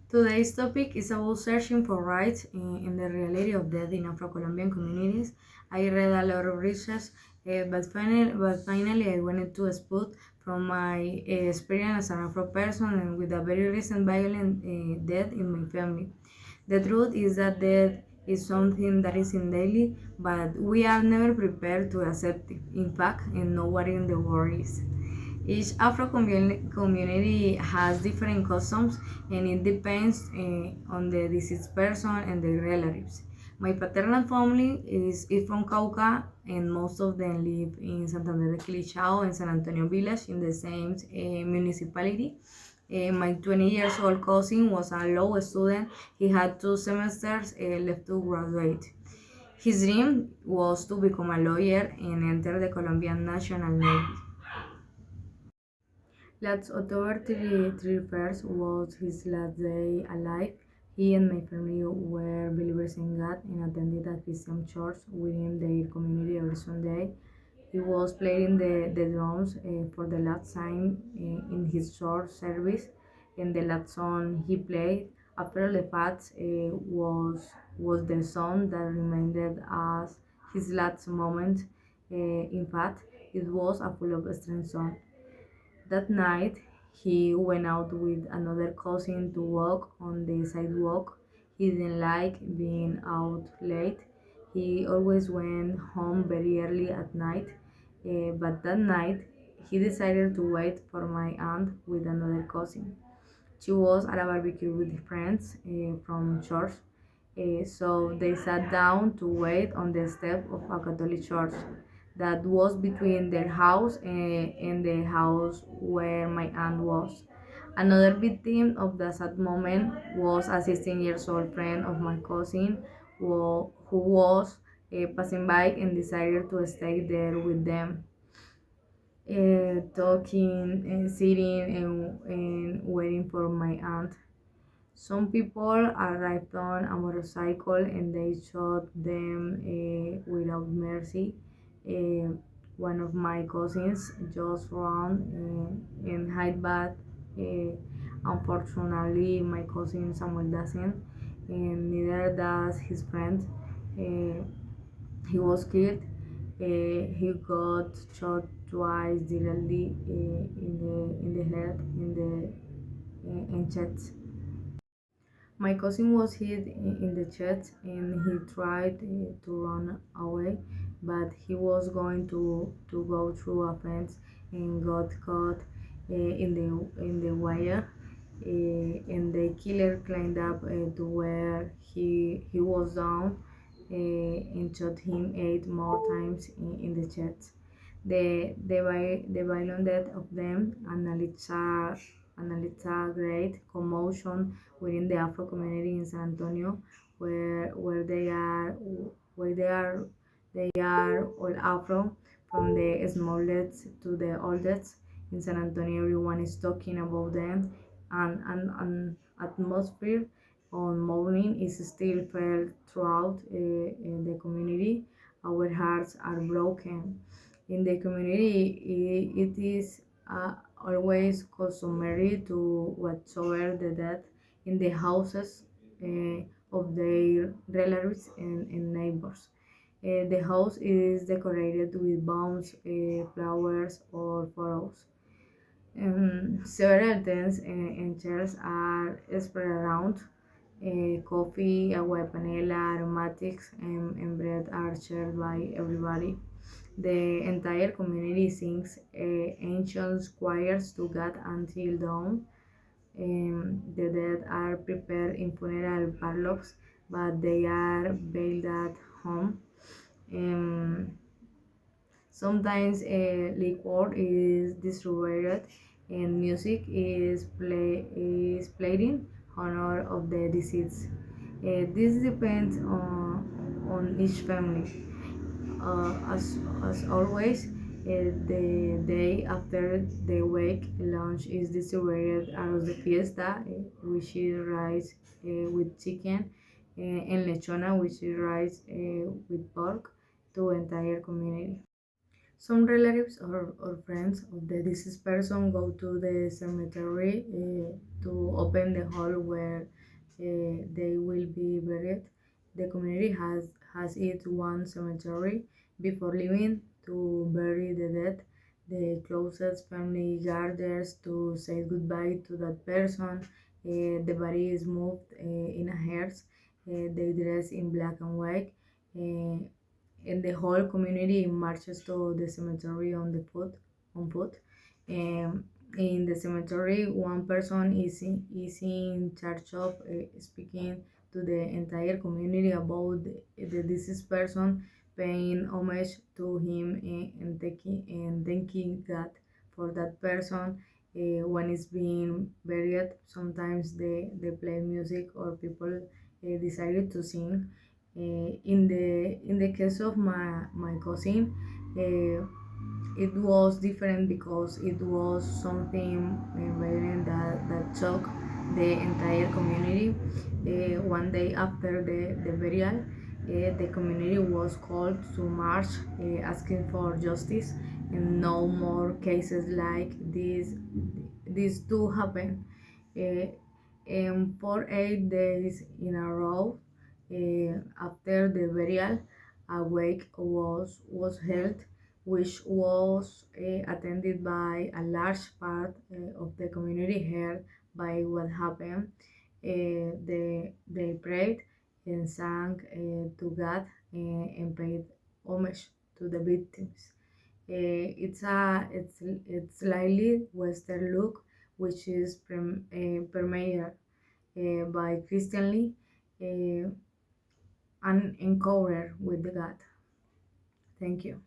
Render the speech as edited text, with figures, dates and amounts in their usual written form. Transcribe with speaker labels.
Speaker 1: Today's topic is about searching for rights in the reality of death in Afro-Colombian communities. I read a lot of research, but finally I wanted to speak from my experience as an Afro person and with a very recent violent death in my family. The truth is that death is something that is in daily, but we are never prepared to accept it. In fact, and nobody in the world is. Each community has different customs and it depends on the deceased person and their relatives. My paternal family is from Cauca and most of them live in Santander de Quilichao and San Antonio village in the same municipality. My 20 years old cousin was a law student. He had 2 semesters left to graduate. His dream was to become a lawyer and enter the Colombian National Navy. Last October 31st was his last day alive. He and my family were believers in God and attended a Christian church within their community every Sunday. He was playing the drums for the last time in his church service, and the last song he played after the fact was the song that reminded us his last moment. In fact, it was a full of strange song. That night, he went out with another cousin to walk on the sidewalk. He didn't like being out late. He always went home very early at night. But that night, he decided to wait for my aunt with another cousin. She was at a barbecue with friends from church, so they sat down to wait on the step of a Catholic church that was between their house and the house where my aunt was. Another victim of the sad moment was a 16 years old friend of my cousin who was passing by and decided to stay there with them, talking and sitting and waiting for my aunt. Some people arrived on a motorcycle and they shot them without mercy. One of my cousins just ran and hid back. Unfortunately, my cousin Samuel doesn't, and neither does his friend. Uh, he was killed. He got shot twice, directly in the head, in chest. My cousin was hit in the chest and he tried to run away, but he was going to go through a fence and got caught in the wire. And the killer climbed up to where he was down and shot him 8 more times in the chest. The violent death of them analyzed a great commotion within the Afro community in San Antonio, where they are all Afro, from the smallest to the oldest. In San Antonio, everyone is talking about them, and atmosphere on mourning is still felt throughout in the community. Our hearts are broken. In the community, it is always customary to whatsoever the dead in the houses of their relatives and neighbors. The house is decorated with bombs, flowers, or photos. Several tents and chairs are spread around. Coffee, agua de panela, aromatics, and bread are shared by everybody. The entire community sings ancient choirs to God until dawn. The dead are prepared in funeral parlors, but they are buried at home. Um, Sometimes liquor is distributed and music is played in honor of the deceased. This depends on each family. As always, the day after the wake, lunch is distributed as the fiesta, which is rice with chicken, and lechona, which is rice with pork, to entire community. Some relatives or friends of the deceased person go to the cemetery to open the hall where they will be buried. The community has its one cemetery before leaving to bury the dead. The closest family gathers to say goodbye to that person. The body is moved in a hearse. They dress in black and white. Uh, and the whole community marches to the cemetery on foot. In the cemetery, one person is in charge of speaking to the entire community about the deceased person, paying homage to him, and thanking God for that person. When it's being buried, sometimes they play music or people decided to sing. In the case of my cousin, it was different because it was something violent that shocked the entire community. One day after the burial, the community was called to march, asking for justice, and no more cases like this do happen. Uh, and for 8 days in a row, after the burial, a wake was held, which was attended by a large part of the community heard by what happened. They prayed and sang to God and paid homage to the victims. It's slightly Western look, which is permeated by Christianly uh, and encounter with the God. Thank you.